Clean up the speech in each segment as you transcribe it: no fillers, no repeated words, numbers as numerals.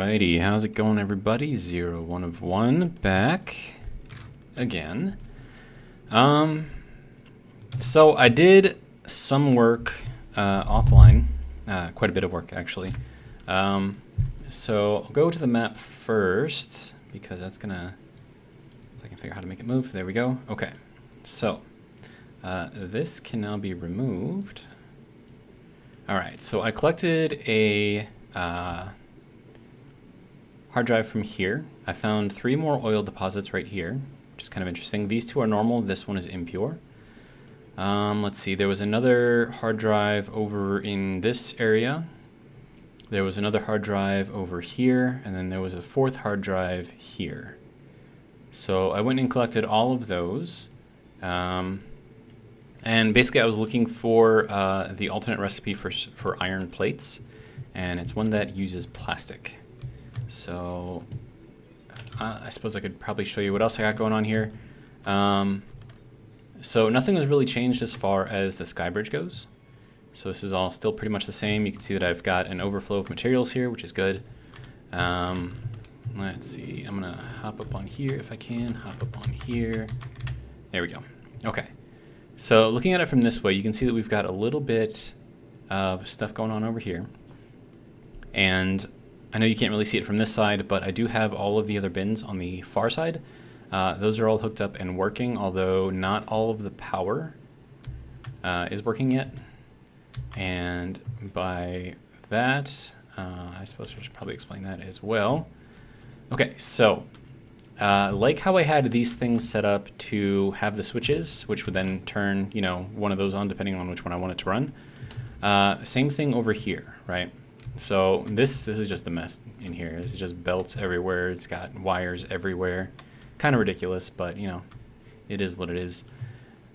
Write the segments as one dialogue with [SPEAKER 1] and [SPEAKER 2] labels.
[SPEAKER 1] Alrighty, how's it going, everybody? 01 of 1 back again. So I did some work offline, quite a bit of work actually. So I'll go to the map first because that's gonna, if I can figure out how to make it move. There we go. Okay, so this can now be removed. All right, so I collected a hard drive from here. I found 3 more oil deposits right here, which is kind of interesting. These 2 are normal. This one is impure. Let's see. There was another hard drive over in this area. There was another hard drive over here, and then there was a 4th hard drive here. So I went and collected all of those. And basically I was looking for the alternate recipe for iron plates, and it's one that uses plastic. So I suppose I could probably show you what else I got going on here. So nothing has really changed as far as the sky bridge goes. So this is all still pretty much the same. You can see that I've got an overflow of materials here, which is good. Let's see, I'm gonna hop up on here if I can, hop up on here. There we go. Okay. So looking at it from this way, you can see that we've got a little bit of stuff going on over here. And I know you can't really see it from this side, but I do have all of the other bins on the far side. Those are all hooked up and working, although not all of the power is working yet. And by that, I suppose I should probably explain that as well. Okay, so like how I had these things set up to have the switches, which would then turn, you know, one of those on depending on which one I want it to run. Same thing over here, right? So this is just a mess in here. It's just belts everywhere. It's got wires everywhere. Kind of ridiculous, but you know, it is what it is.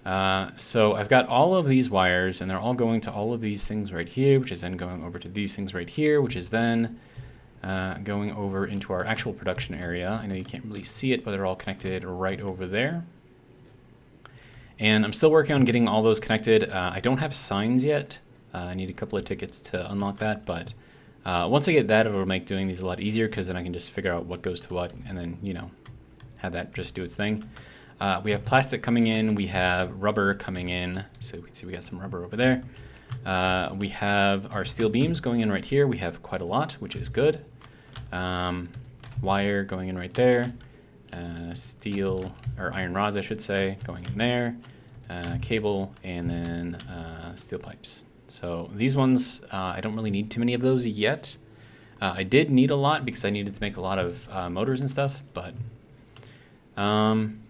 [SPEAKER 1] So I've got all of these wires, and they're all going to all of these things right here, which is then going over to these things right here, which is then going over into our actual production area. I know you can't really see it, but they're all connected right over there. And I'm still working on getting all those connected. I don't have signs yet. I need a couple of tickets to unlock that, but once I get that, it'll make doing these a lot easier because then I can just figure out what goes to what and then, you know, have that just do its thing. We have plastic coming in. We have rubber coming in. So we can see we got some rubber over there. We have our steel beams going in right here. We have quite a lot, which is good. Wire going in right there. Steel, or iron rods, I should say, going in there. Cable, and then steel pipes. So these ones, I don't really need too many of those yet. I did need a lot because I needed to make a lot of motors and stuff, but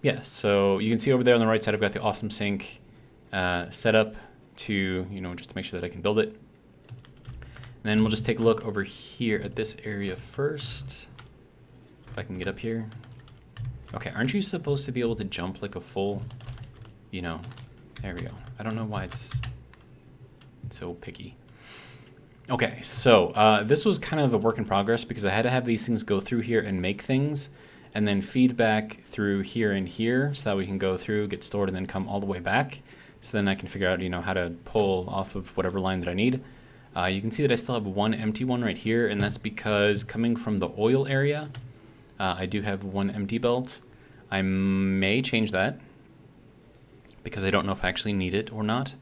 [SPEAKER 1] yeah, so you can see over there on the right side, I've got the awesome sink set up to, you know, just to make sure that I can build it. And then we'll just take a look over here at this area first. If I can get up here. Okay, aren't you supposed to be able to jump like a full, you know, there we go. I don't know why it's so picky. Okay, so this was kind of a work in progress because I had to have these things go through here and make things and then feed back through here and here so that we can go through, get stored, and then come all the way back. So then I can figure out, you know, how to pull off of whatever line that I need. You can see that I still have one empty one right here, and that's because coming from the oil area, I do have one empty belt. I may change that because I don't know if I actually need it or not.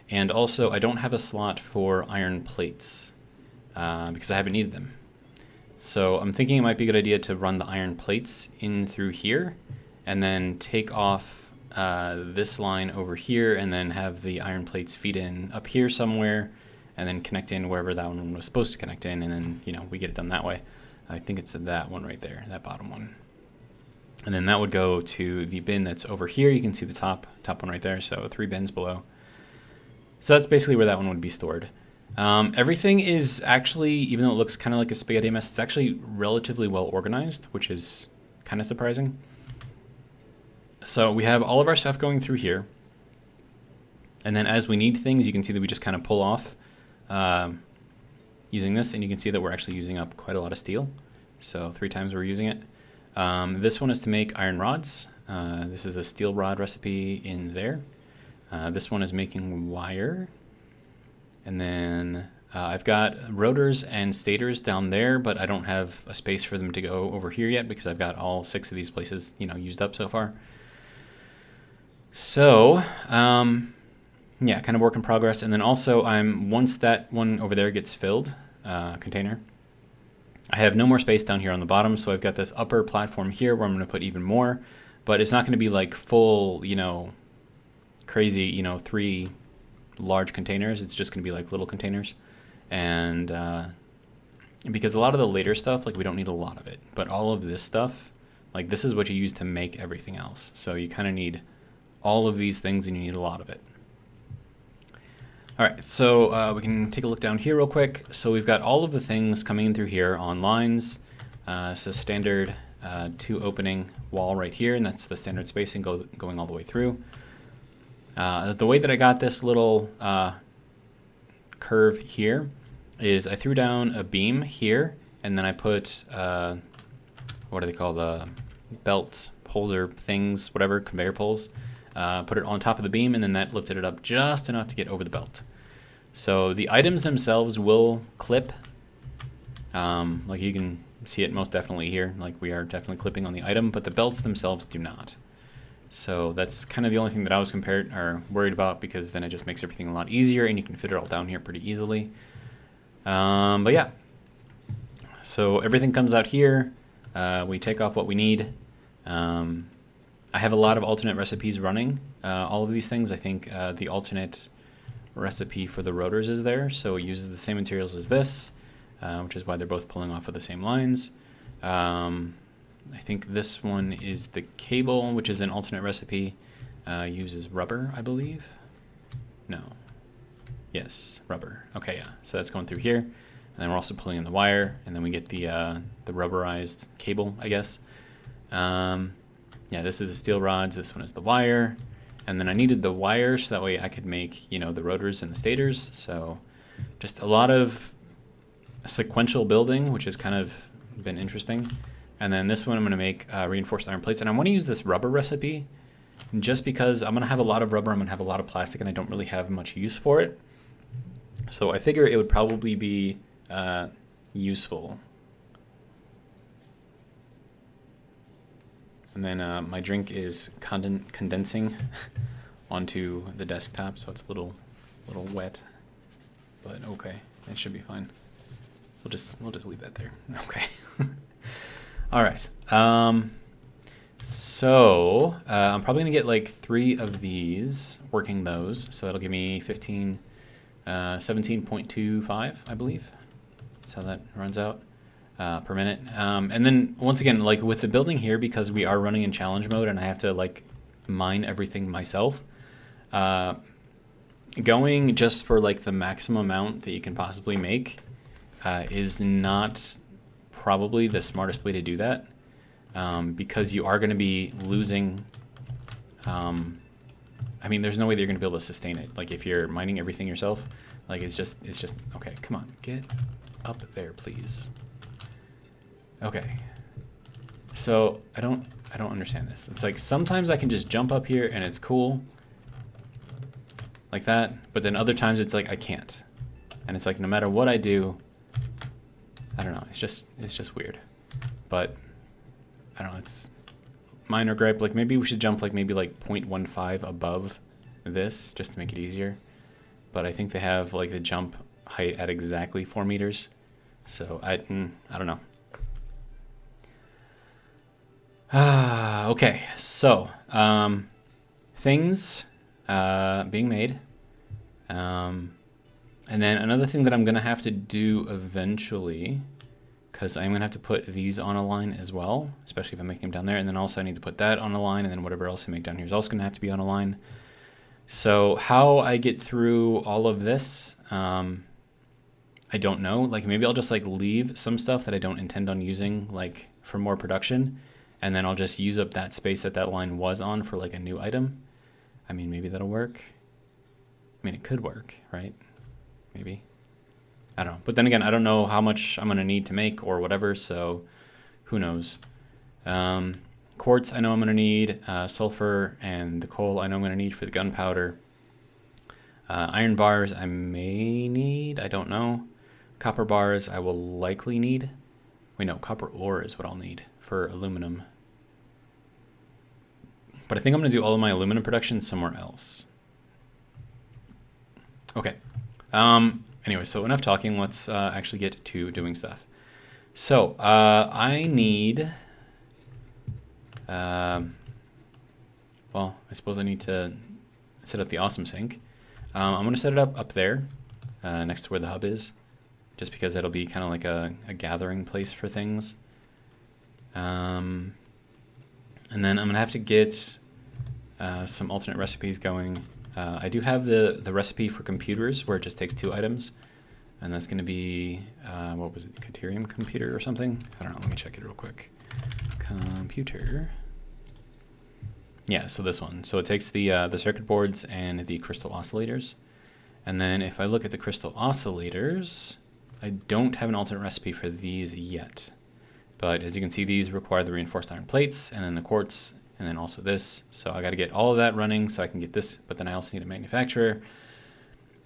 [SPEAKER 1] And also, I don't have a slot for iron plates because I haven't needed them. So I'm thinking it might be a good idea to run the iron plates in through here and then take off this line over here and then have the iron plates feed in up here somewhere and then connect in wherever that one was supposed to connect in, and then, you know, we get it done that way. I think it's that one right there, that bottom one. And then that would go to the bin that's over here. You can see the top one right there, so 3 bins below. So that's basically where that one would be stored. Everything is actually, even though it looks kind of like a spaghetti mess, it's actually relatively well organized, which is kind of surprising. So we have all of our stuff going through here. And then as we need things, you can see that we just kind of pull off using this, and you can see that we're actually using up quite a lot of steel. So 3 times we're using it. This one is to make iron rods. This is the steel rod recipe in there. This one is making wire. And then I've got rotors and stators down there, but I don't have a space for them to go over here yet because I've got all 6 of these places, used up so far. So, yeah, kind of work in progress. And then also once that one over there gets filled, container, I have no more space down here on the bottom. So I've got this upper platform here where I'm going to put even more, but it's not going to be like full, crazy, 3 large containers. It's just going to be like little containers. And because a lot of the later stuff, like we don't need a lot of it, but all of this stuff, like this is what you use to make everything else. So you kind of need all of these things and you need a lot of it. All right, so we can take a look down here real quick. So we've got all of the things coming in through here on lines. So standard 2 opening wall right here, and that's the standard spacing going all the way through. The way that I got this little curve here is I threw down a beam here, and then I put, what do they call the belt holder things, whatever, conveyor poles. Put it on top of the beam, and then that lifted it up just enough to get over the belt. So the items themselves will clip. Like you can see it most definitely here, like we are definitely clipping on the item, but the belts themselves do not. So that's kind of the only thing that I was worried about, because then it just makes everything a lot easier and you can fit it all down here pretty easily. But yeah, so everything comes out here. We take off what we need. I have a lot of alternate recipes running. All of these things, I think the alternate recipe for the rotors is there, so it uses the same materials as this, which is why they're both pulling off of the same lines. I think this one is the cable, which is an alternate recipe, uses rubber, I believe. No. Yes, rubber. Okay, yeah. So that's going through here, and then we're also pulling in the wire, and then we get the rubberized cable, I guess. Yeah, this is the steel rods. This one is the wire, and then I needed the wire so that way I could make the rotors and the stators. So just a lot of sequential building, which has kind of been interesting. And then this one I'm going to make reinforced iron plates, and I want to use this rubber recipe just because I'm going to have a lot of rubber, I'm going to have a lot of plastic, and I don't really have much use for it. So I figure it would probably be useful. And then my drink is condensing onto the desktop, so it's a little wet, but okay, it should be fine. We'll just leave that there. Okay. All right. So I'm probably gonna get like 3 of these, working those, so that'll give me 17.25, I believe. That's how that runs out per minute. And then once again, like with the building here, because we are running in challenge mode and I have to like mine everything myself, going just for like the maximum amount that you can possibly make is not probably the smartest way to do that, because you are going to be losing. I mean, there's no way that you're going to be able to sustain it. Like if you're mining everything yourself, like it's just okay. Come on, get up there, please. Okay. So I don't understand this. It's like sometimes I can just jump up here and it's cool, like that. But then other times it's like I can't, and it's like no matter what I do, I don't know. It's just weird. But I don't know. It's minor gripe. Like maybe we should jump like maybe like 0.15 above this just to make it easier. But I think they have like the jump height at exactly 4 meters. So I don't know. Okay, so things being made. And then another thing that I'm going to have to do eventually, because I'm going to have to put these on a line as well, especially if I'm making them down there. And then also I need to put that on a line, and then whatever else I make down here is also going to have to be on a line. So how I get through all of this, I don't know. Like maybe I'll just like leave some stuff that I don't intend on using like for more production, and then I'll just use up that space that that line was on for like a new item. I mean, maybe that'll work. I mean, it could work, right? Maybe. I don't know. But then again, I don't know how much I'm going to need to make or whatever, so who knows. Quartz, I know I'm going to need. Sulfur and the coal, I know I'm going to need for the gunpowder. Iron bars I may need, I don't know. Copper bars I will likely need. Wait, no, copper ore is what I'll need for aluminum. But I think I'm going to do all of my aluminum production somewhere else. Okay. Anyway, so enough talking. Let's actually get to doing stuff. So I need... well, I suppose I need to set up the awesome sink. I'm going to set it up there, next to where the hub is, just because it'll be kind of like a gathering place for things. And then I'm going to have to get some alternate recipes going. I do have the recipe for computers where it just takes 2 items. And that's going to be, what was it, Caterium computer or something? I don't know, let me check it real quick. Computer. Yeah, so this one. So it takes the circuit boards and the crystal oscillators. And then if I look at the crystal oscillators, I don't have an alternate recipe for these yet. But as you can see, these require the reinforced iron plates, and then the quartz, and then also this. So I got to get all of that running so I can get this, but then I also need a manufacturer.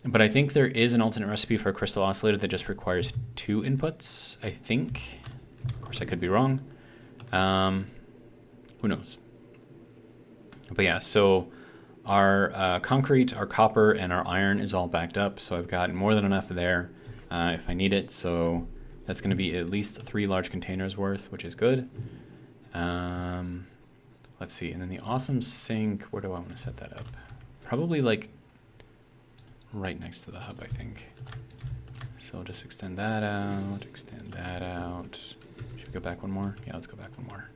[SPEAKER 1] But I think there is an alternate recipe for a crystal oscillator that just requires 2 inputs, I think. Of course, I could be wrong. Who knows? But yeah, so our concrete, our copper, and our iron is all backed up. So I've got more than enough there if I need it. So that's going to be at least 3 large containers worth, which is good. Let's see. And then the awesome sink, where do I want to set that up? Probably like right next to the hub, I think. So I'll just extend that out, extend that out. Should we go back one more? Yeah, let's go back one more.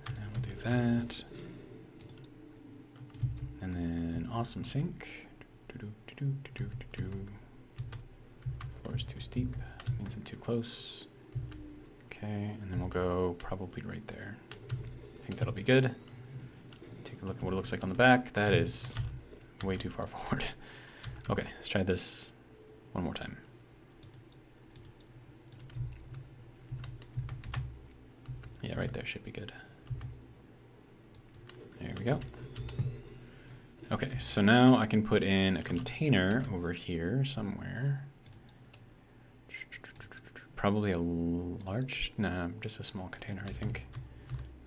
[SPEAKER 1] And we'll do that. And then awesome sink. Floor is too steep, means I'm too close. Okay, and then we'll go probably right there. I think that'll be good. Take a look at what it looks like on the back. That is way too far forward. Okay, let's try this one more time. Yeah, right there should be good. There we go. Okay, so now I can put in a container over here somewhere. Probably a large, no, just a small container, I think.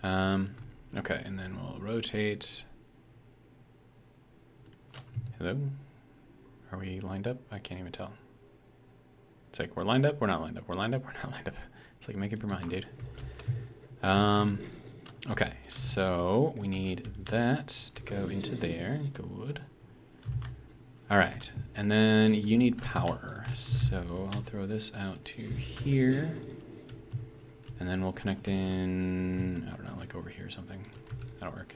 [SPEAKER 1] Okay, and then we'll rotate. Hello? Are we lined up? I can't even tell. It's like, we're lined up, we're not lined up, we're lined up, we're not lined up. It's like, make up your mind, dude. Okay, so we need that to go into there. Good. All right, and then you need power. So I'll throw this out to here. And then we'll connect in, I don't know, like over here or something. That'll work.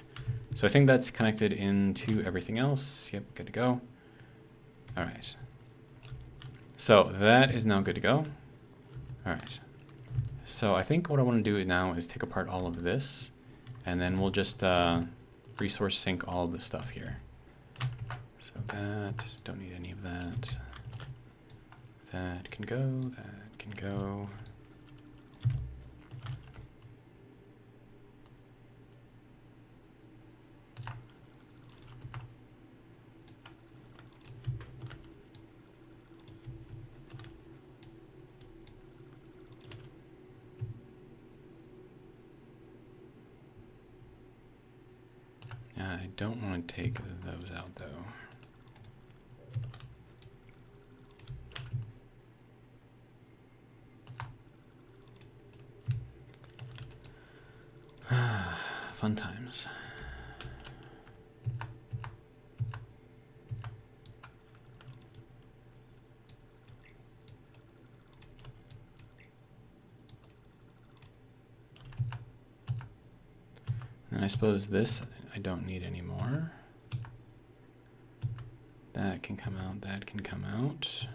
[SPEAKER 1] So I think that's connected into everything else. Yep, good to go. All right. So that is now good to go. All right. So I think what I want to do now is take apart all of this, and then we'll just resource sync all of the stuff here. So that, don't need any of that. That can go, that can go. I don't want to take those out though. Fun times. And I suppose this I don't need anymore. That can come out, that can come out.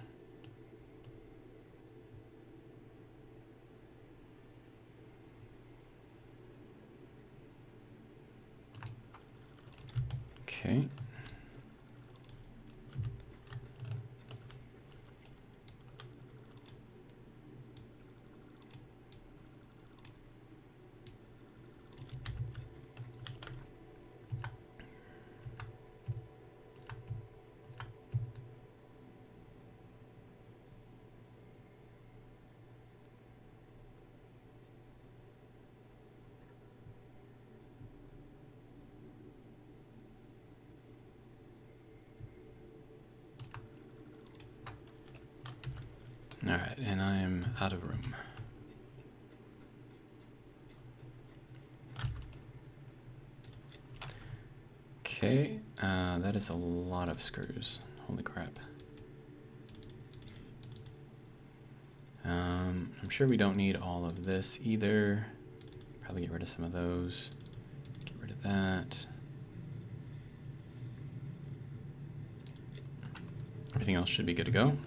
[SPEAKER 1] Okay. right, and I'm out of room. Okay, that is a lot of screws. Holy crap. I'm sure we don't need all of this either. Probably get rid of some of those. Get rid of that. Everything else should be good to go.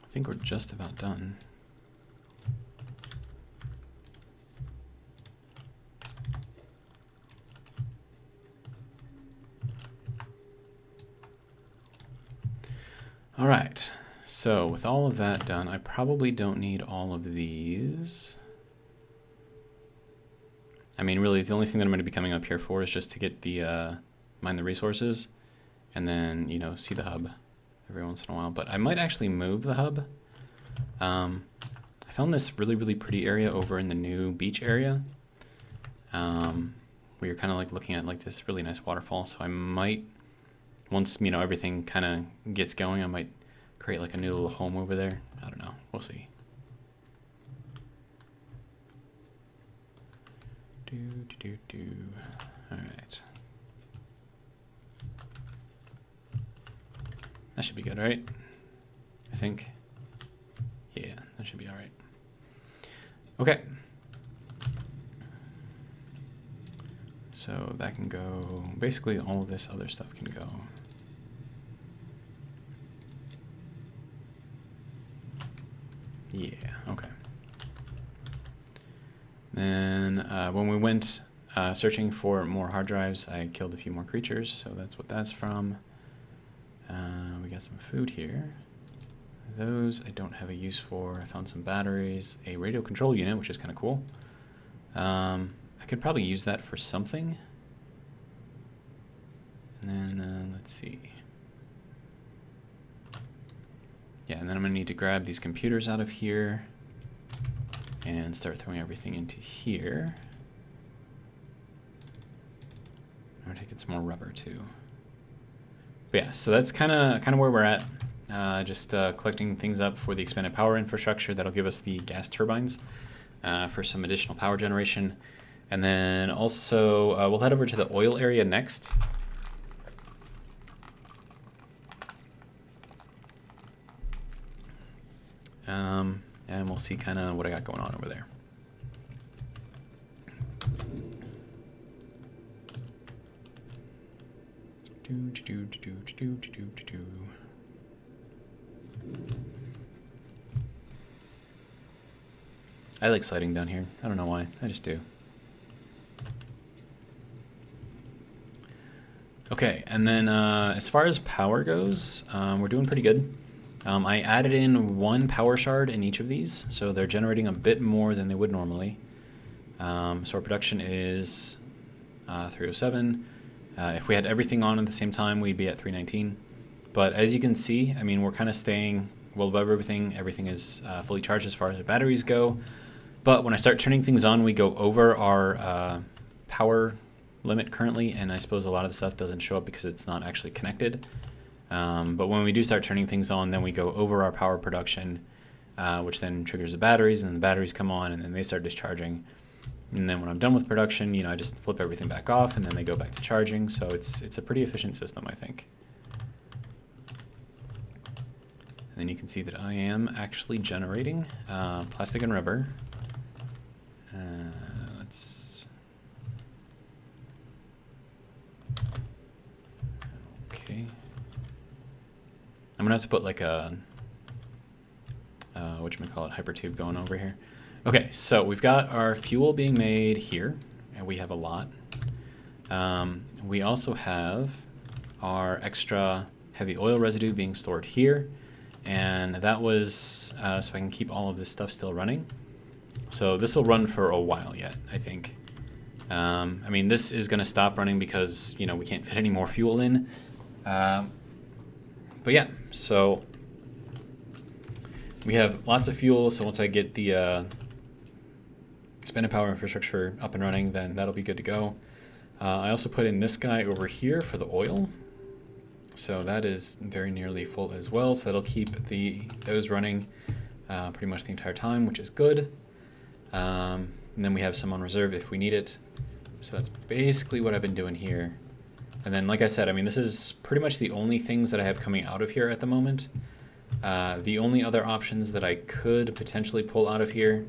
[SPEAKER 1] I think we're just about done. All right, so with all of that done, I probably don't need all of these. I mean, really, the only thing that I'm going to be coming up here for is just to get the mine the resources, and then, you know, see the hub every once in a while. But I might actually move the hub. I found this really, really pretty area over in the new beach area, where you're kind of like looking at like this really nice waterfall. So I might, once, you know, everything kind of gets going, I might create like a new little home over there. I don't know. We'll see. All right. That should be good, right? I think. Yeah, that should be all right. Okay. So that can go, basically all of this other stuff can go. Yeah, okay. Then when we went searching for more hard drives, I killed a few more creatures, so that's what that's from. We got some food here. Those I don't have a use for. I found some batteries, a radio control unit, which is kind of cool. I could probably use that for something. And then let's see. Yeah, and then I'm gonna need to grab these computers out of here and start throwing everything into here. I'm gonna take some more rubber too. But yeah, so that's kind of where we're at. Just collecting things up for the expanded power infrastructure. That'll give us the gas turbines for some additional power generation. And then also we'll head over to the oil area next. And we'll see kind of what I got going on over there. I like sliding down here. I don't know why. I just do. Okay, and then as far as power goes, we're doing pretty good. I added in 1 power shard in each of these, so they're generating a bit more than they would normally. So our production is 307. If we had everything on at the same time, we'd be at 319. But as you can see, I mean, we're kind of staying well above everything. Everything is fully charged as far as the batteries go. But when I start turning things on, we go over our power limit currently, and I suppose a lot of the stuff doesn't show up because it's not actually connected. But when we do start turning things on, then we go over our power production, which then triggers the batteries, and the batteries come on, and then they start discharging. And then when I'm done with production, you know, I just flip everything back off, and then they go back to charging. So it's a pretty efficient system, I think. And then you can see that I am actually generating plastic and rubber. I'm gonna have to put like a whatchamacallit, hypertube going over here. Okay, so we've got our fuel being made here, and we have a lot. We also have our extra heavy oil residue being stored here, and that was so I can keep all of this stuff still running. So this will run for a while yet, I think. I mean, this is going to stop running because, you know, we can't fit any more fuel in. But yeah, so we have lots of fuel, so once I get the expanded power infrastructure up and running, then that'll be good to go. I also put in this guy over here for the oil. So that is very nearly full as well, so that'll keep those running pretty much the entire time, which is good. And then we have some on reserve if we need it. So that's basically what I've been doing here. And then, like I said, I mean, this is pretty much the only things that I have coming out of here at the moment. The only other options that I could potentially pull out of here,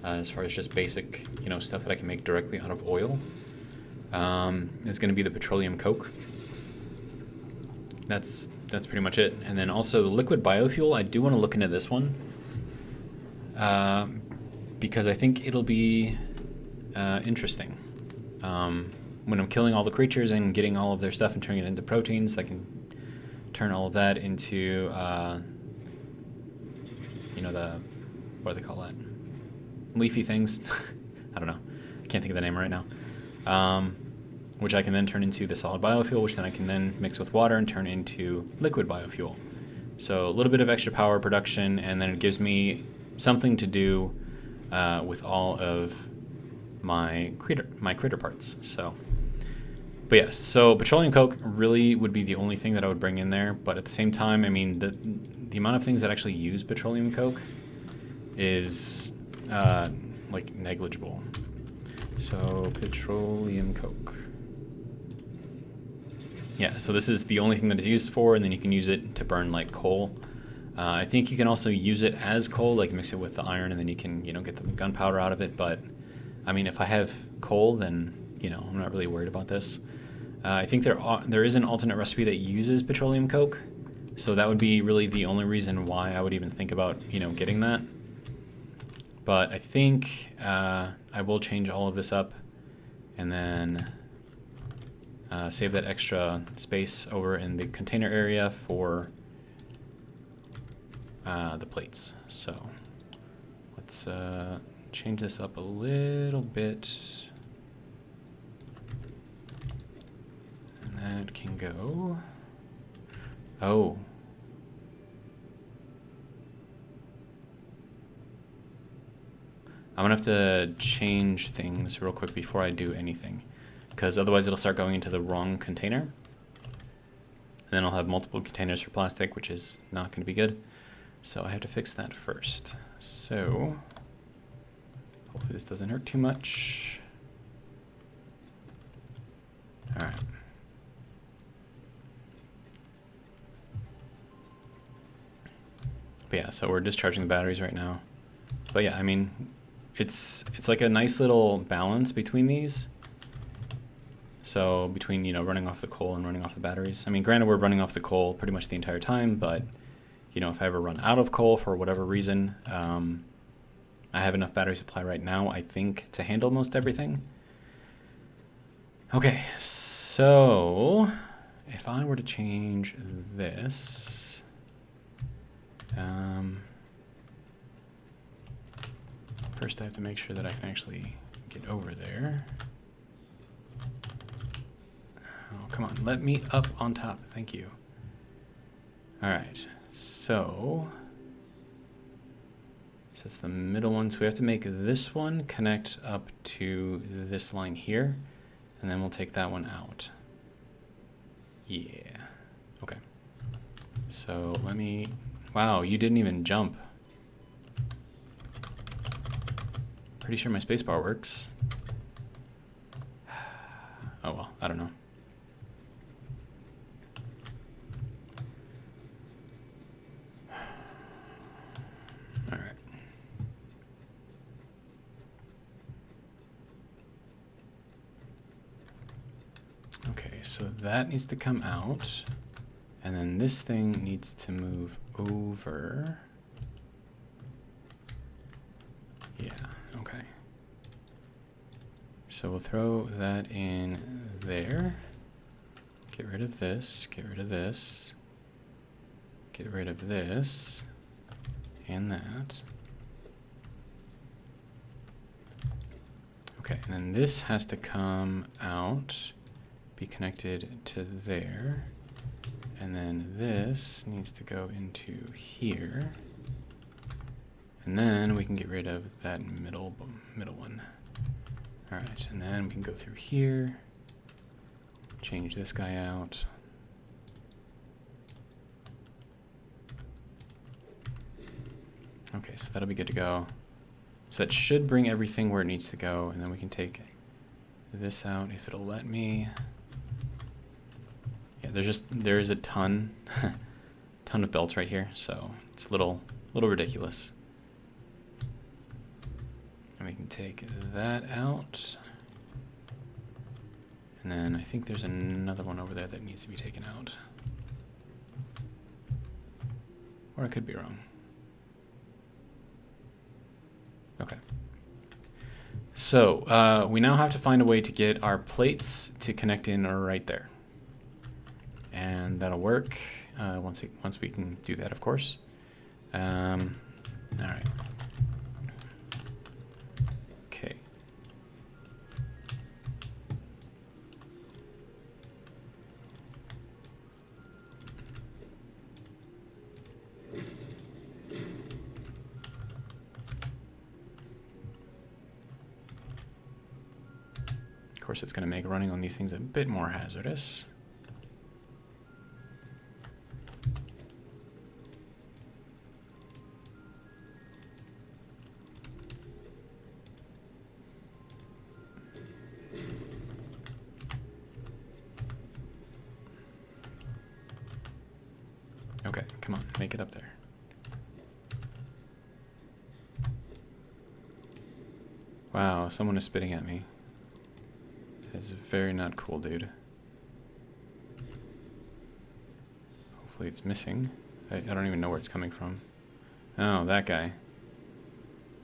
[SPEAKER 1] as far as just basic, you know, stuff that I can make directly out of oil, is going to be the petroleum coke. That's pretty much it. And then also the liquid biofuel, I do want to look into this one, because I think it'll be interesting. When I'm killing all the creatures and getting all of their stuff and turning it into proteins, I can turn all of that into, you know, what do they call that? Leafy things. I don't know. I can't think of the name right now. Which I can then turn into the solid biofuel, which then I can then mix with water and turn into liquid biofuel. So a little bit of extra power production, and then it gives me something to do with all of my critter parts. So, but yeah, so petroleum coke really would be the only thing that I would bring in there. But at the same time, I mean, the amount of things that actually use petroleum coke is like negligible. So petroleum coke. Yeah, so this is the only thing that it's used for, and then you can use it to burn like coal. I think you can also use it as coal, like mix it with the iron, and then you can, you know, get the gunpowder out of it. But I mean, if I have coal, then, you know, I'm not really worried about this. I think there is an alternate recipe that uses petroleum coke, so that would be really the only reason why I would even think about, you know, getting that. But I think I will change all of this up, and then save that extra space over in the container area for the plates. So let's change this up a little bit. And that can go. Oh. I'm gonna have to change things real quick before I do anything, because otherwise it'll start going into the wrong container. And then I'll have multiple containers for plastic, which is not going to be good. So I have to fix that first. So hopefully this doesn't hurt too much. All right. But yeah, so we're discharging the batteries right now. But yeah, I mean, it's like a nice little balance between these. So between, you know, running off the coal and running off the batteries. I mean, granted, we're running off the coal pretty much the entire time, but, you know, if I ever run out of coal for whatever reason, I have enough battery supply right now, I think, to handle most everything. Okay, so if I were to change this, first I have to make sure that I can actually get over there. Oh, come on, let me up on top. Thank you. All right, so that's the middle one. So we have to make this one connect up to this line here, and then we'll take that one out. Yeah, okay. So let me, wow, you didn't even jump. Pretty sure my spacebar works. Oh well, I don't know. All right. Okay, so that needs to come out, And then this thing needs to move over. Yeah, okay. So we'll throw that in there. Get rid of this, get rid of this. Get rid of this and that. Okay, and then this has to come out, be connected to there. And then this needs to go into here. And then we can get rid of that middle one. All right, and then we can go through here, change this guy out. Okay, so that'll be good to go. So that should bring everything where it needs to go, and then we can take this out if it'll let me. Yeah, there is a ton of belts right here, so it's a little ridiculous. And we can take that out. And then I think there's another one over there that needs to be taken out. Or I could be wrong. Okay. So we now have to find a way to get our plates to connect in right there. And that'll work once we can do that, of course. All right. Okay. Of course, it's going to make running on these things a bit more hazardous. Okay, come on, make it up there. Wow, someone is spitting at me. That is very not cool, dude. Hopefully it's missing. I don't even know where it's coming from. Oh, that guy.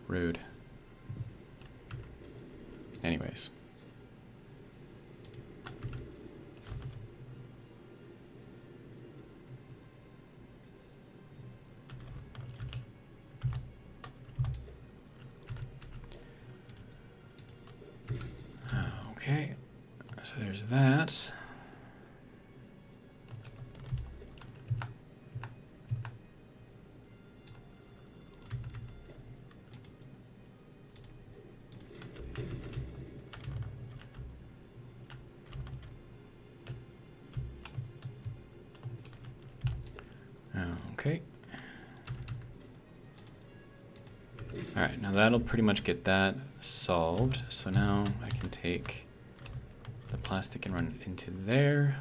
[SPEAKER 1] Rude. Anyways. Okay, so there's that. Okay. All right, now that'll pretty much get that solved. So now I can take the plastic and run it into there.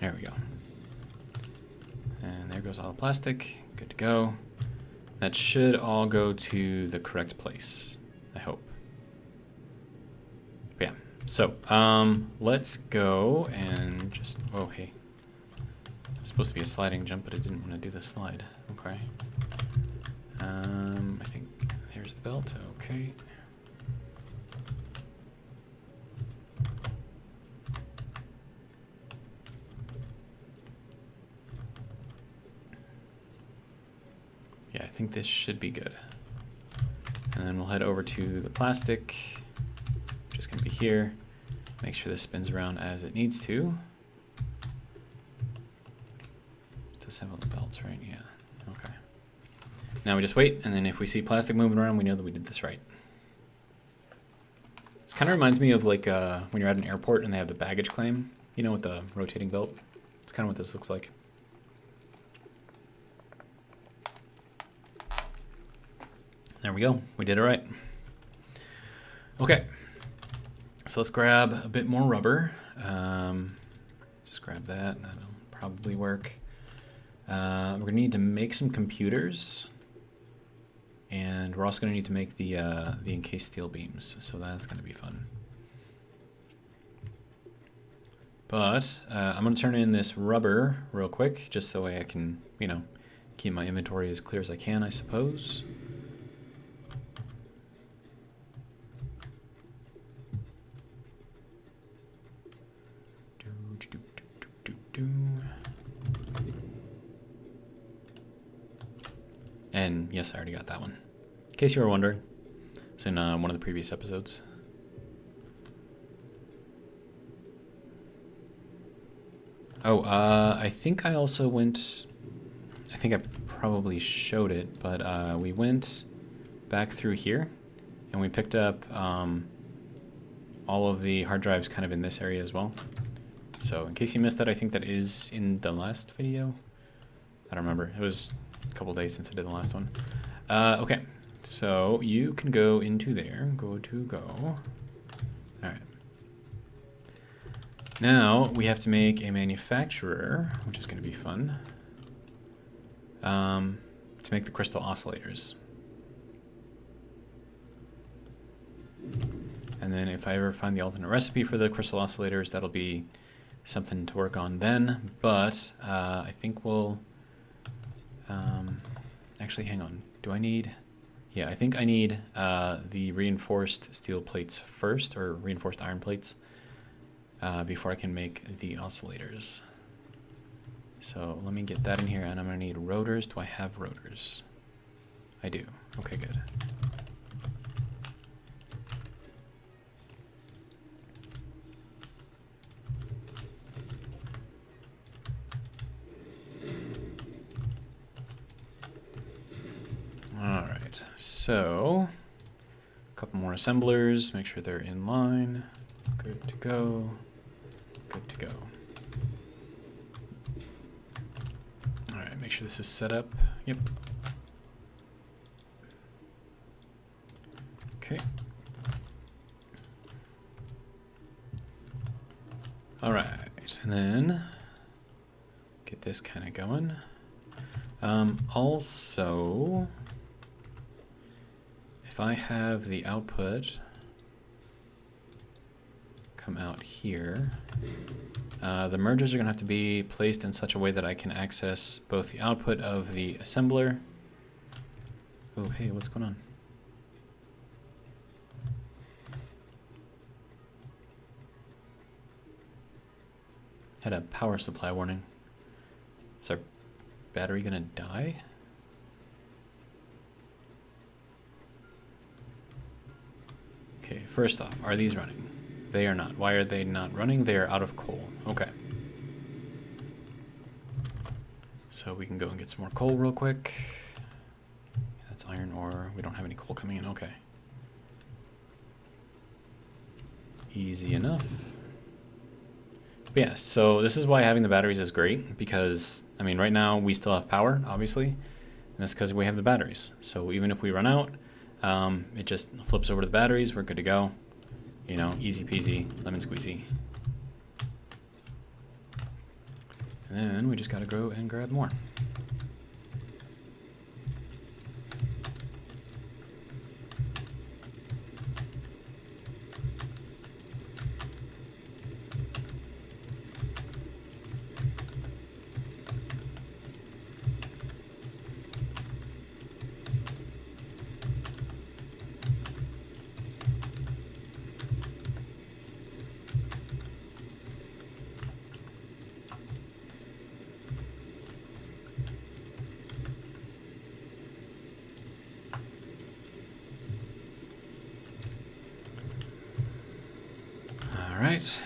[SPEAKER 1] There we go. And there goes all the plastic. Good to go. That should all go to the correct place, I hope. But yeah, so let's go and just, oh, hey. It's supposed to be a sliding jump, but I didn't want to do the slide. Okay. I think there's the belt. Okay. Yeah, I think this should be good. And then we'll head over to the plastic, which is going to be here. Make sure this spins around as it needs to. It does have all the belts, right? Yeah. Okay. Now we just wait, and then if we see plastic moving around, we know that we did this right. This kind of reminds me of like when you're at an airport and they have the baggage claim, you know, with the rotating belt. It's kind of what this looks like. There we go. We did it right. Okay. So let's grab a bit more rubber. Just grab that. That'll probably work. We're going to need to make some computers. And we're also going to need to make the encased steel beams, so that's going to be fun. But I'm going to turn in this rubber real quick, just so I can, you know, keep my inventory as clear as I can, I suppose. And yes, I already got that one. In case you were wondering, it's in one of the previous episodes. Oh, I think I also went, I think I probably showed it, but we went back through here and we picked up all of the hard drives kind of in this area as well. So in case you missed that, I think that is in the last video. I don't remember. It was a couple days since I did the last one. Okay, so you can go into there. Go. All right. Now we have to make a manufacturer, which is going to be fun, to make the crystal oscillators. And then if I ever find the alternate recipe for the crystal oscillators, that'll be something to work on then. But I think we'll... actually, hang on. Do I need... Yeah, I think I need the reinforced steel plates first, or reinforced iron plates, before I can make the oscillators. So let me get that in here, and I'm going to need rotors. Do I have rotors? I do. Okay, good. Alright, so a couple more assemblers, make sure they're in line. Good to go. Good to go. Alright, make sure this is set up. Yep. Okay. Alright, and then get this kind of going. Also, if I have the output come out here, the mergers are going to have to be placed in such a way that I can access both the output of the assembler. Oh, hey, what's going on? Had a power supply warning. Is our battery going to die? Okay, first off, are these running? They are not. Why are they not running? They are out of coal. Okay. So we can go and get some more coal real quick. That's iron ore. We don't have any coal coming in. Okay. Easy enough. But yeah, so this is why having the batteries is great, because, I mean, right now we still have power, obviously, and that's because we have the batteries. So even if we run out, it just flips over to the batteries, we're good to go. You know, easy peasy, lemon squeezy. And then we just gotta go and grab more. Alright,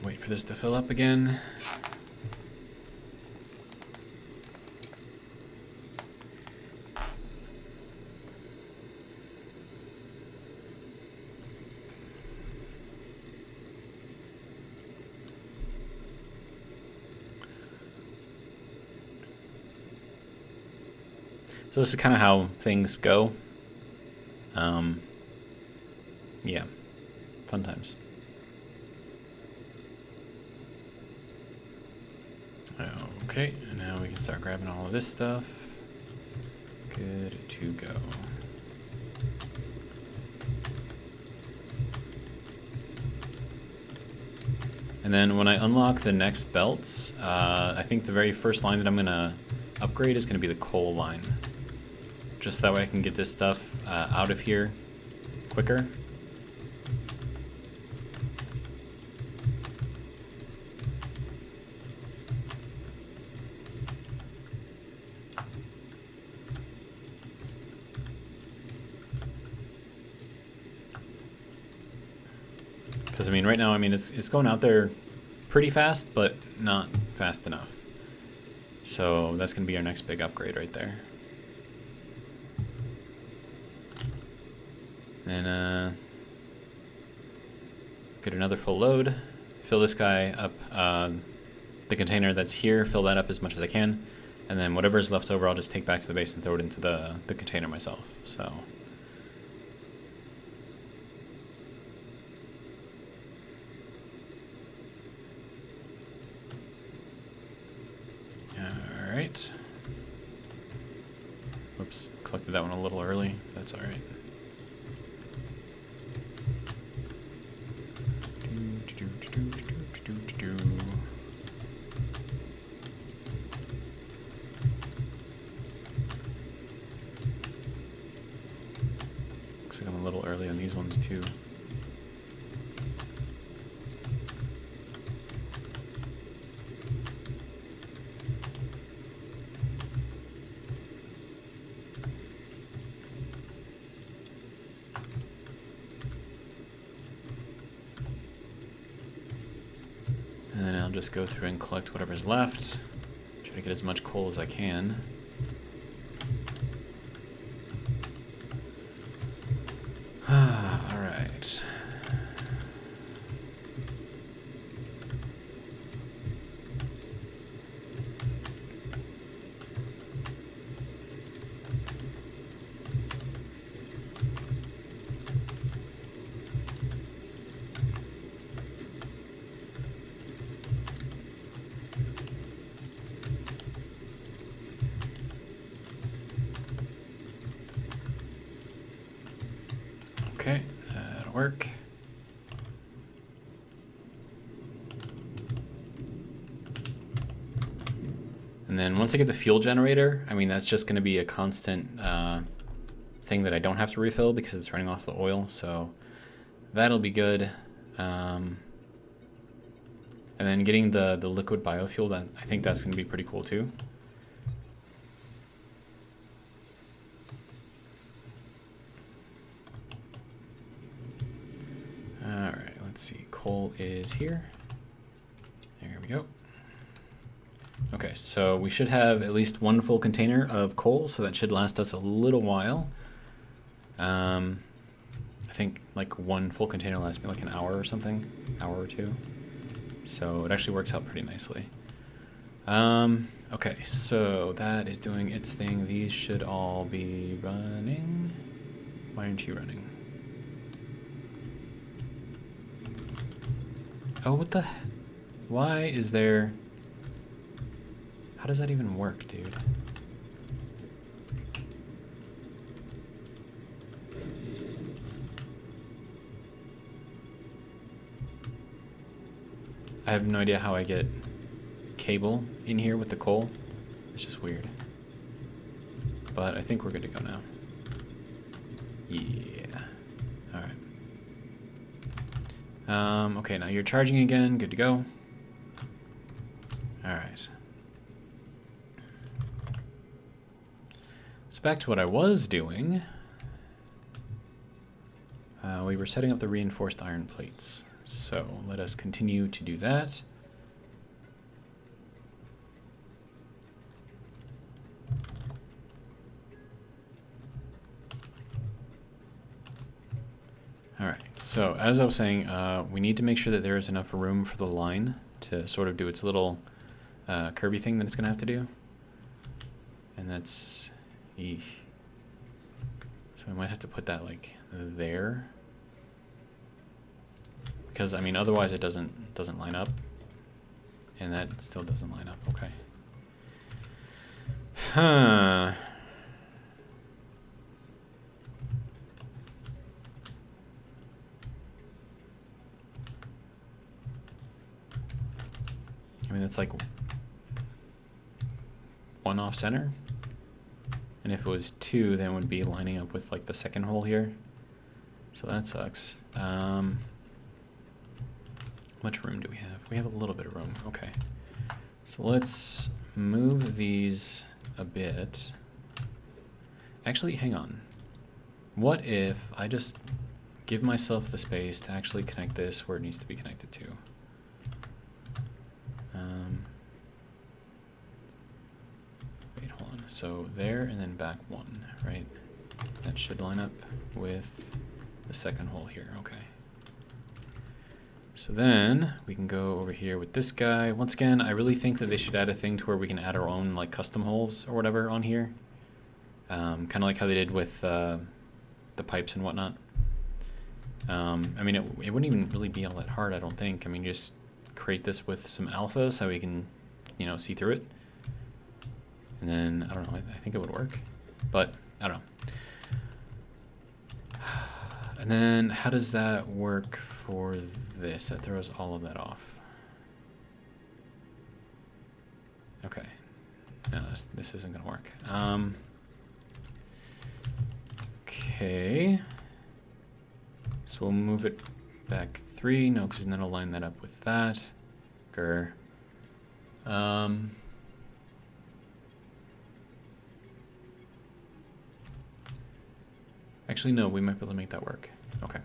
[SPEAKER 1] wait for this to fill up again. So this is kind of how things go. Yeah, fun times. Okay, and now we can start grabbing all of this stuff. Good to go. And then when I unlock the next belts, I think the very first line that I'm gonna upgrade is gonna be the coal line. Just that way I can get this stuff out of here quicker. Because I mean, right now, I mean, it's going out there pretty fast, but not fast enough. So that's going to be our next big upgrade right there. And get another full load. Fill this guy up, the container that's here, fill that up as much as I can. And then whatever's left over, I'll just take back to the base and throw it into the container myself. So. Alright. Whoops, collected that one a little early. That's alright. Looks like I'm a little early on these ones too. And then I'll just go through and collect whatever's left. Try to get as much coal as I can. Alright. Okay, that'll work. And then once I get the fuel generator, I mean, that's just going to be a constant thing that I don't have to refill because it's running off the oil, so that'll be good. And then getting the liquid biofuel, that I think that's going to be pretty cool too. Alright, let's see. Coal is here. There we go. Okay, so we should have at least one full container of coal, so that should last us a little while. I think like one full container lasts me like an hour or something, hour or two. So it actually works out pretty nicely. Okay, so that is doing its thing. These should all be running. Why aren't you running? Oh, what the? Why is there? How does that even work, dude? I have no idea how I get cable in here with the coal. It's just weird. But I think we're good to go now. Yeah. Alright. Okay, now you're charging again. Good to go. Alright. So back to what I was doing. We were setting up the reinforced iron plates. So let us continue to do that. Alright, so as I was saying, we need to make sure that there is enough room for the line to sort of do its little curvy thing that it's going to have to do. And that's... eesh. So we might have to put that like there. Because I mean otherwise it doesn't line up. And that still doesn't line up. Okay. Huh. it's like 1 off center. And if it was 2, then it would be lining up with like the second hole here. So that sucks. How much room do we have? We have a little bit of room. Okay. So let's move these a bit. Actually, hang on. What if I just give myself the space to actually connect this where it needs to be connected to? Wait, hold on. So there and then back 1, right? That should line up with the second hole here. Okay. So then we can go over here with this guy. Once again, I really think that they should add a thing to where we can add our own like custom holes or whatever on here. Kind of like how they did with the pipes and whatnot. I mean, it wouldn't even really be all that hard, I don't think. I mean, you just create this with some alpha so we can, you know, see through it. And then, I don't know, I think it would work. But, I don't know. And then, how does that work for this? That throws all of that off. Okay. No, this isn't going to work. Okay. So we'll move it back 3. No, because then I'll line that up with that. Grr. Actually, no, we might be able to make that work. Okay.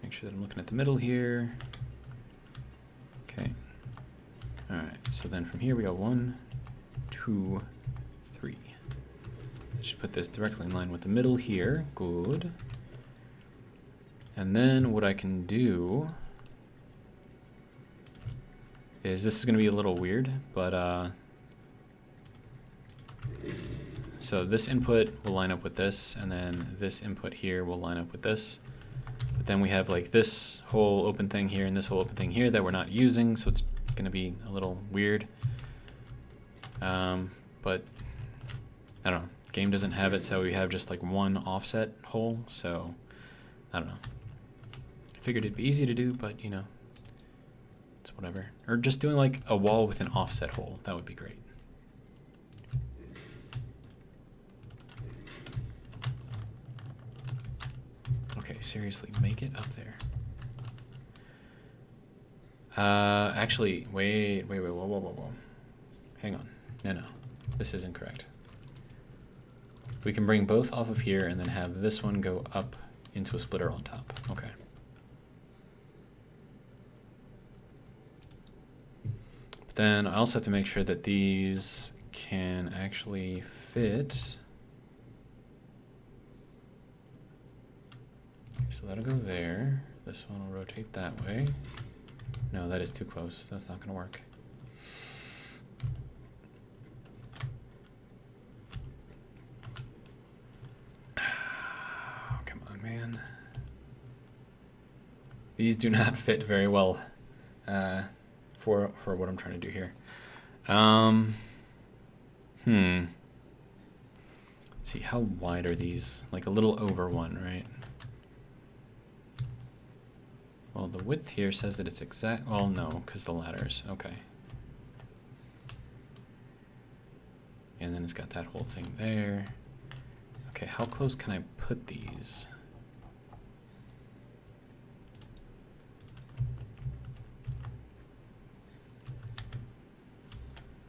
[SPEAKER 1] Make sure that I'm looking at the middle here. Okay. All right. So then from here we go 1, 2, 3. I should put this directly in line with the middle here. Good. And then what I can do is, this is going to be a little weird, but so this input will line up with this, and then this input here will line up with this. But then we have like this whole open thing here and this whole open thing here that we're not using, so it's going to be a little weird. But I don't know. Game doesn't have it, so we have just like 1 offset hole, so I don't know. I figured it'd be easy to do, but you know, it's whatever. Or just doing like a wall with an offset hole, that would be great. Okay, seriously, make it up there. Actually, wait, whoa. Hang on. No, this isn't correct. We can bring both off of here and then have this one go up into a splitter on top. Okay. But then I also have to make sure that these can actually fit. So that'll go there. This one will rotate that way. No, that is too close. That's not going to work. Come on, man. These do not fit very well for what I'm trying to do here. Let's see, how wide are these? Like a little over 1, right? Well, the width here says that it's exact. Well, no, because the ladders. Okay. And then it's got that whole thing there. Okay, how close can I put these?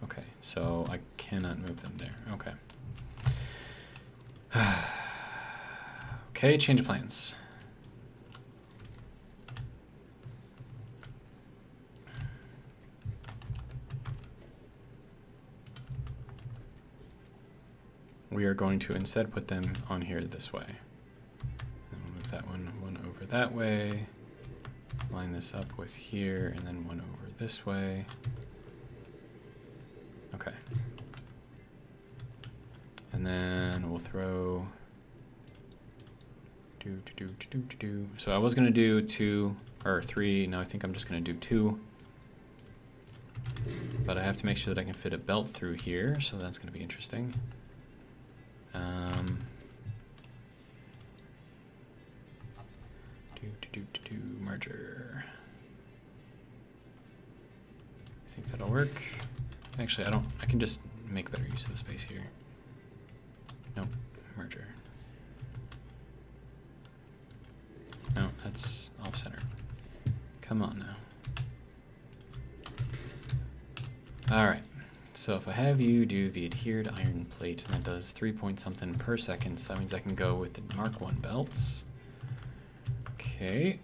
[SPEAKER 1] Okay, so I cannot move them there. Okay. Okay, change of plans. We are going to instead put them on here this way. And we'll move that one over that way. Line this up with here, and then one over this way. Okay. And then we'll throw So I was gonna do 2 or 3. Now I think I'm just gonna do 2. But I have to make sure that I can fit a belt through here, so that's gonna be interesting. Merger. I think that'll work. Actually, I can just make better use of the space here. Nope, merger. No, that's off-center. Come on now. All right, so if I have you do the adhered iron plate, and that does 3 point something per second, so that means I can go with the Mark 1 belts. Okay.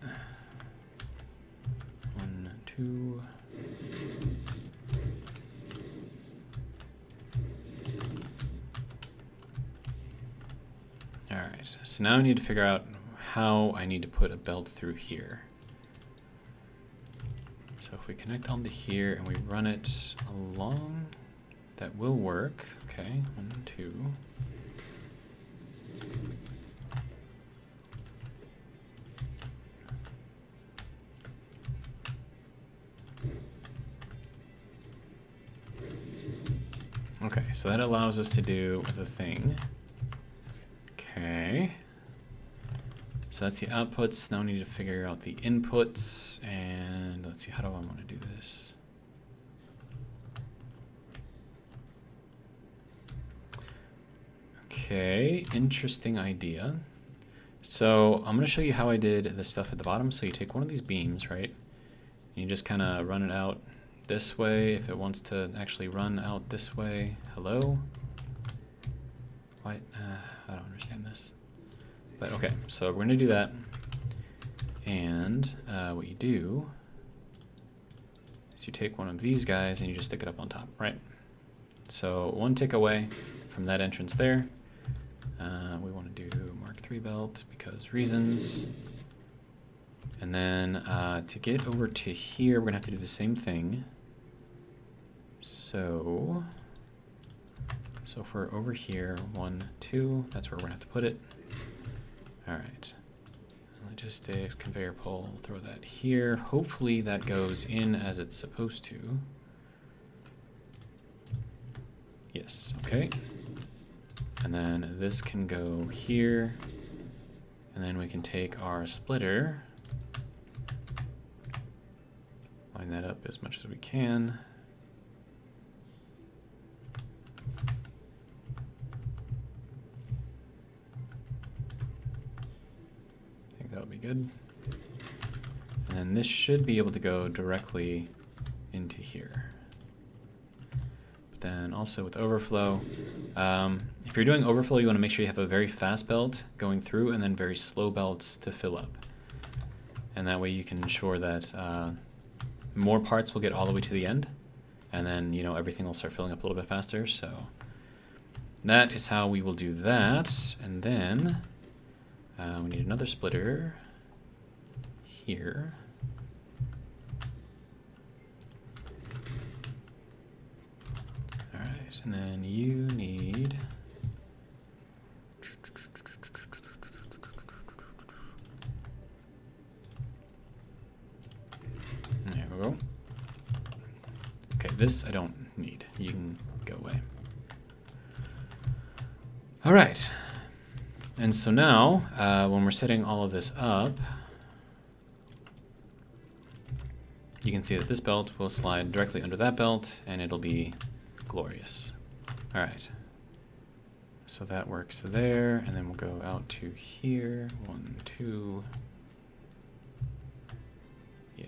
[SPEAKER 1] 1, 2. All right, so now I need to figure out how I need to put a belt through here. So if we connect onto here and we run it along, that will work. Okay, 1, 2. Okay, so that allows us to do the thing. Okay. So that's the outputs. Now we need to figure out the inputs, and let's see, how do I want to do this? Okay, interesting idea. So I'm going to show you how I did the stuff at the bottom. So you take one of these beams, right? And you just kind of run it out this way if it wants to actually run out this way. Hello? What? I don't understand this. But okay, so we're going to do that. And what you do is you take one of these guys and you just stick it up on top, right? So one tick away from that entrance there. We want to do Mark 3 belt because reasons. And then to get over to here, we're going to have to do the same thing. So if we're over here, 1, 2, that's where we're going to have to put it. All right, logistics, conveyor pole, throw that here. Hopefully that goes in as it's supposed to. Yes, okay. And then this can go here. And then we can take our splitter, line that up as much as we can. That'll be good. And then this should be able to go directly into here. But then also with overflow, if you're doing overflow, you want to make sure you have a very fast belt going through and then very slow belts to fill up. And that way you can ensure that more parts will get all the way to the end, and then everything will start filling up a little bit faster. So that is how we will do that. And then we need another splitter here. All right, and then you need there we go. Okay, this I don't need. You can go away. All right. And so now, when we're setting all of this up, you can see that this belt will slide directly under that belt, and it'll be glorious. All right. So that works there, and then we'll go out to here. 1, 2. Yeah.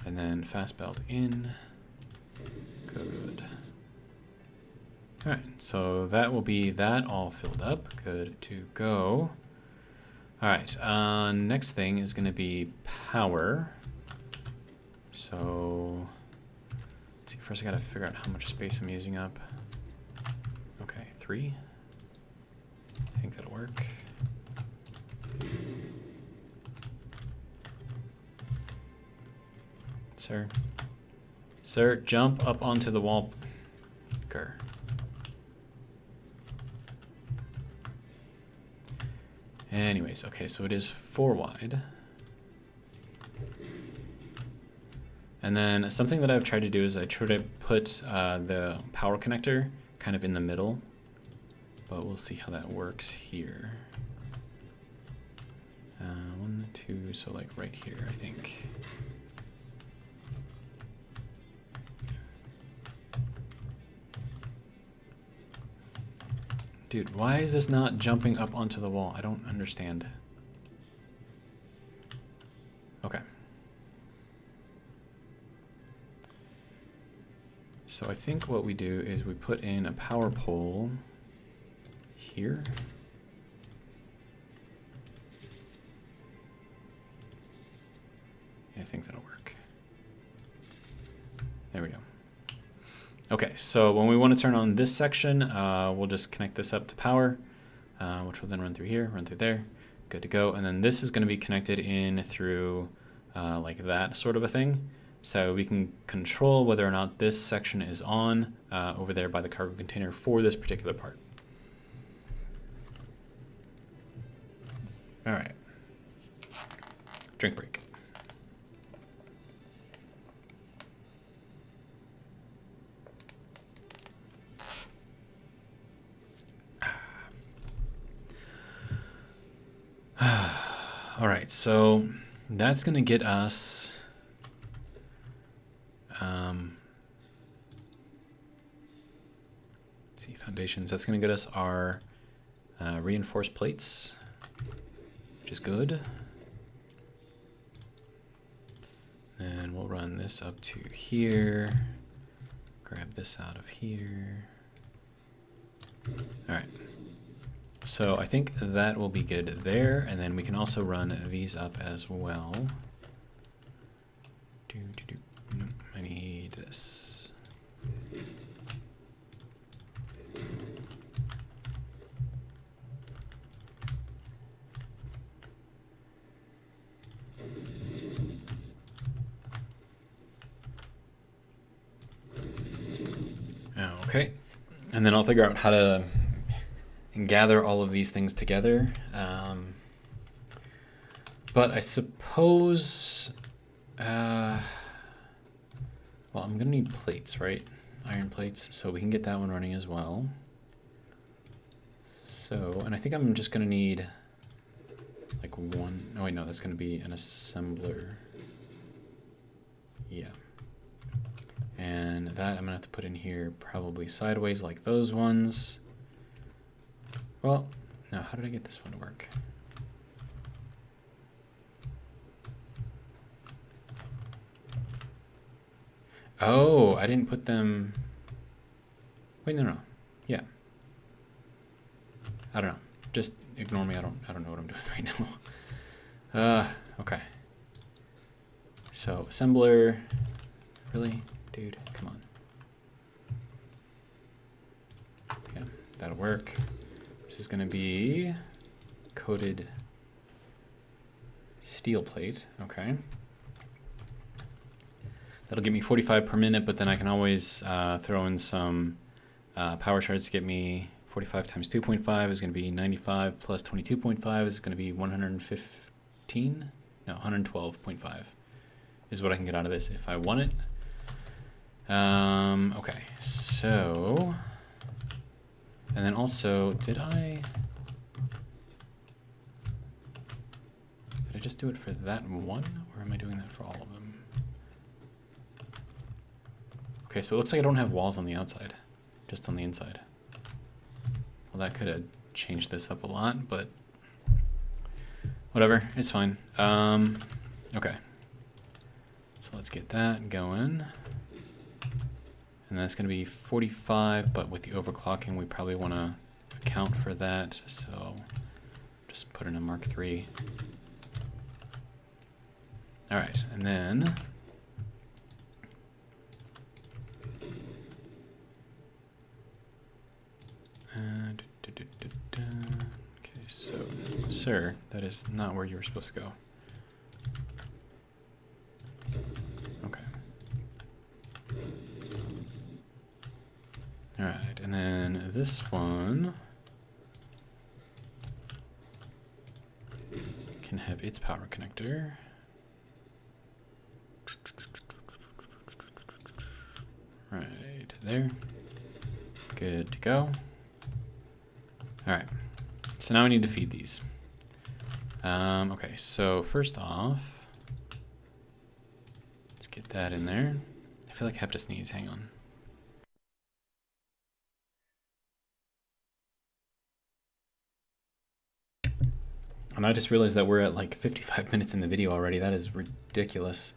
[SPEAKER 1] And then fast belt in. Good. All right, so that will be that all filled up. Good to go. All right, next thing is going to be power. So, let's see, first I got to figure out how much space I'm using up. Okay, 3. I think that'll work. Sir, jump up onto the wall. Grr. Anyways, okay, so it is 4 wide. And then something that I've tried to do is I try to put the power connector kind of in the middle. but we'll see how that works here. 1, 2, so like right here, I think. Dude, why is this not jumping up onto the wall? I don't understand. Okay. So I think what we do is we put in a power pole here. Yeah, I think that'll work. There we go. Okay, so when we want to turn on this section, we'll just connect this up to power, which will then run through here, run through there, good to go. And then this is going to be connected in through like that sort of a thing. So we can control whether or not this section is on over there by the cargo container for this particular part. All right, drink break. All right, so that's going to get us let's see, foundations. That's going to get us our reinforced plates, which is good. And we'll run this up to here. Grab this out of here. All right. So I think that will be good there, and then we can also run these up as well. Nope, I need this. Okay, and then I'll figure out how to gather all of these things together. But I suppose, well, I'm gonna need plates, right? Iron plates, so we can get that one running as well. So, and I think I'm just gonna need like one, oh wait, no, that's gonna be an assembler. Yeah. And that I'm gonna have to put in here probably sideways like those ones. Well, no, how did I get this one to work? Oh, I didn't put them. Wait, no. Yeah. I don't know. Just ignore me. I don't know what I'm doing right now. Okay. So, assembler. Really? Dude, come on. Yeah, that'll work. This is going to be coated steel plate. Okay. That'll give me 45 per minute, but then I can always throw in some power shards to get me 45 times 2.5 is going to be 95 plus 22.5 is going to be 115? No, 112.5 is what I can get out of this if I want it. Okay, so, and then also, did I just do it for that one, or am I doing that for all of them? Okay, so it looks like I don't have walls on the outside, just on the inside. Well, that could have changed this up a lot, but whatever, it's fine. Okay, so let's get that going. And that's going to be 45, but with the overclocking, we probably want to account for that. So just put in a Mark III. All right, and then okay, so sir, that is not where you were supposed to go. Okay. All right, and then this one can have its power connector. Right there. Good to go. All right, so now we need to feed these. Okay, so first off, let's get that in there. I feel like I have to sneeze, hang on. And I just realized that we're at like 55 minutes in the video already. That is ridiculous.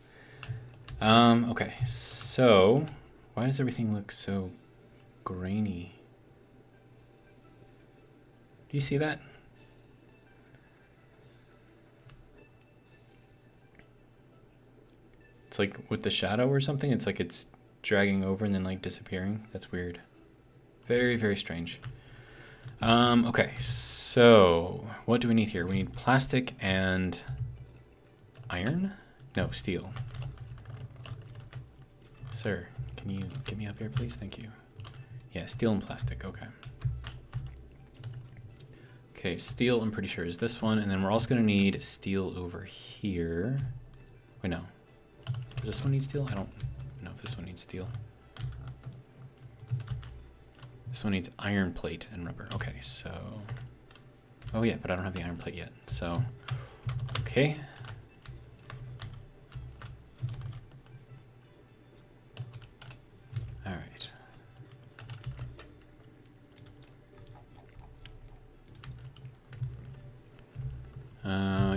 [SPEAKER 1] Okay, so why does everything look so grainy? Do you see that? It's like with the shadow or something. It's like it's dragging over and then like disappearing. That's weird. Very, very strange. Okay, so what do we need here? We need plastic and iron? No, steel. Sir, can you get me up here, please? Thank you. Yeah, steel and plastic, okay. Okay, steel I'm pretty sure is this one, and then we're also gonna need steel over here. Wait, no. Does this one need steel? I don't know if this one needs steel. This one needs iron plate and rubber. Okay, so... Oh yeah, but I don't have the iron plate yet, so... Okay. All right.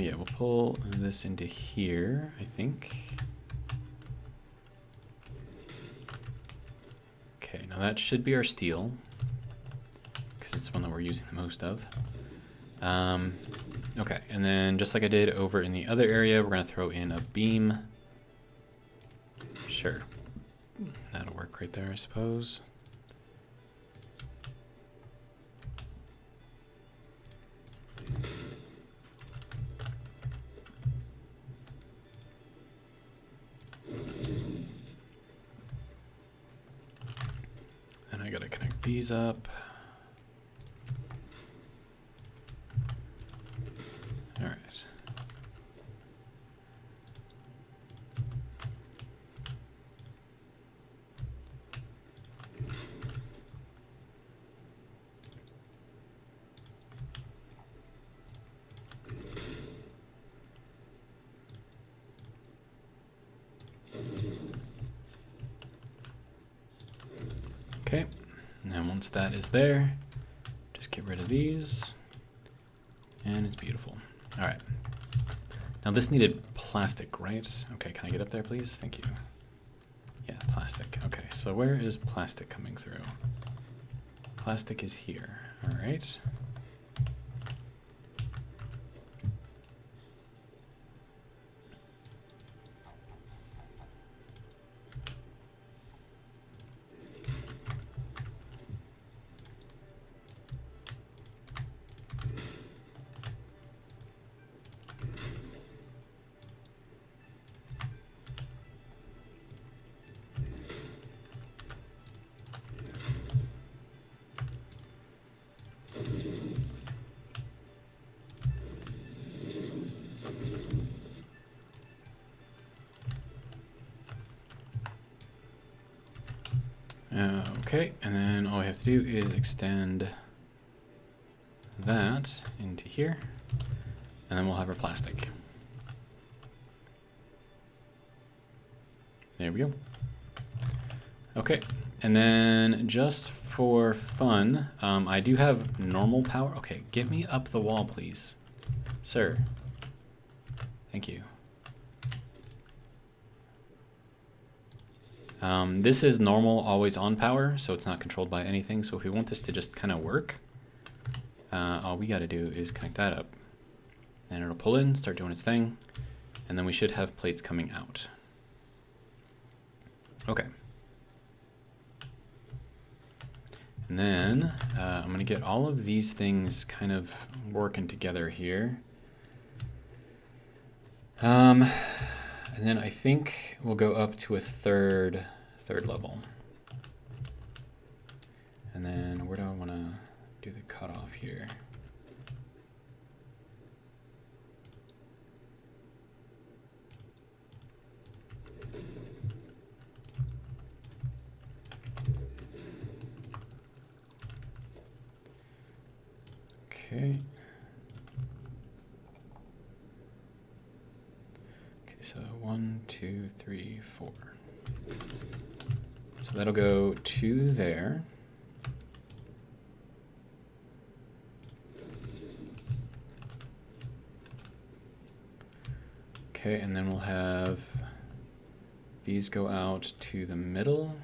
[SPEAKER 1] Yeah, we'll pull this into here, I think. Okay, now that should be our steel, because it's the one that we're using the most of. Okay, and then just like I did over in the other area, we're gonna throw in a beam. Sure, that'll work right there, I suppose. Then I gotta connect these up. All right. Okay, and once that is there, just get rid of these, and it's beautiful. All right. Now this needed plastic, right? Okay, can I get up there, please? Thank you. Yeah, plastic. Okay, so where is plastic coming through? Plastic is here. All right. Okay, and then all we have to do is extend that into here, and then we'll have our plastic. There we go. Okay, and then just for fun, I do have normal power. Okay, get me up the wall, please. Sir. Thank you. This is normal always on power, so it's not controlled by anything. So if we want this to just kind of work, all we got to do is connect that up. And it'll pull in, start doing its thing, and then we should have plates coming out. Okay. And then I'm going to get all of these things kind of working together here. And then I think we'll go up to a third level. And then where do I want to do the cutoff here? Okay. Okay, so 1, 2, 3, 4. So that'll go to there. Okay, and then we'll have these go out to the middle.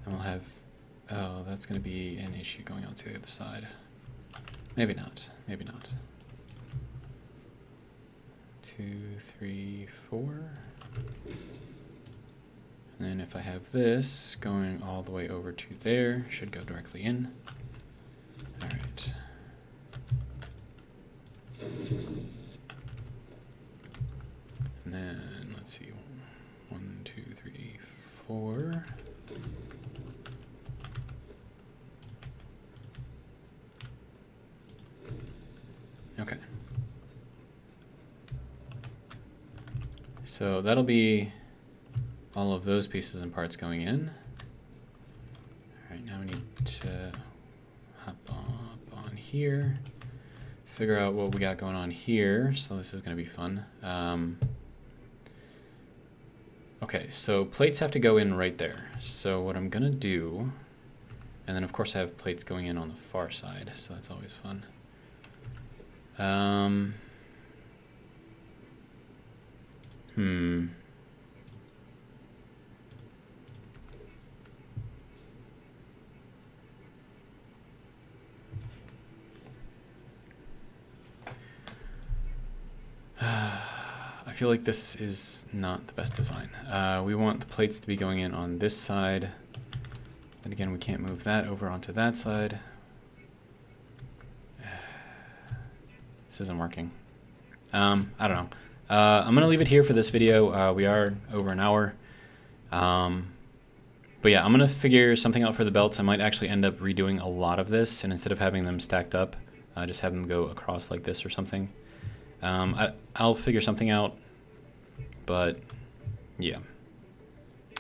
[SPEAKER 1] And we'll have, oh, that's going to be an issue going out to the other side. Maybe not, maybe not. 2, 3, 4. And then if I have this going all the way over to there, should go directly in. All right. And then let's see, 1, 2, 3, 4. Okay. So that'll be all of those pieces and parts going in. All right, now we need to hop on here, figure out what we got going on here. So this is going to be fun. Okay, so plates have to go in right there. So what I'm going to do, and then of course I have plates going in on the far side, so that's always fun. I feel like this is not the best design. We want the plates to be going in on this side. Then again, we can't move that over onto that side. This isn't working. I don't know. I'm going to leave it here for this video. We are over an hour. But yeah, I'm going to figure something out for the belts. I might actually end up redoing a lot of this, and instead of having them stacked up, just have them go across like this or something. I'll figure something out, but yeah.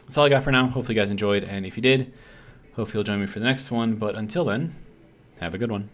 [SPEAKER 1] That's all I got for now. Hopefully you guys enjoyed, and if you did, hopefully you'll join me for the next one. But until then, have a good one.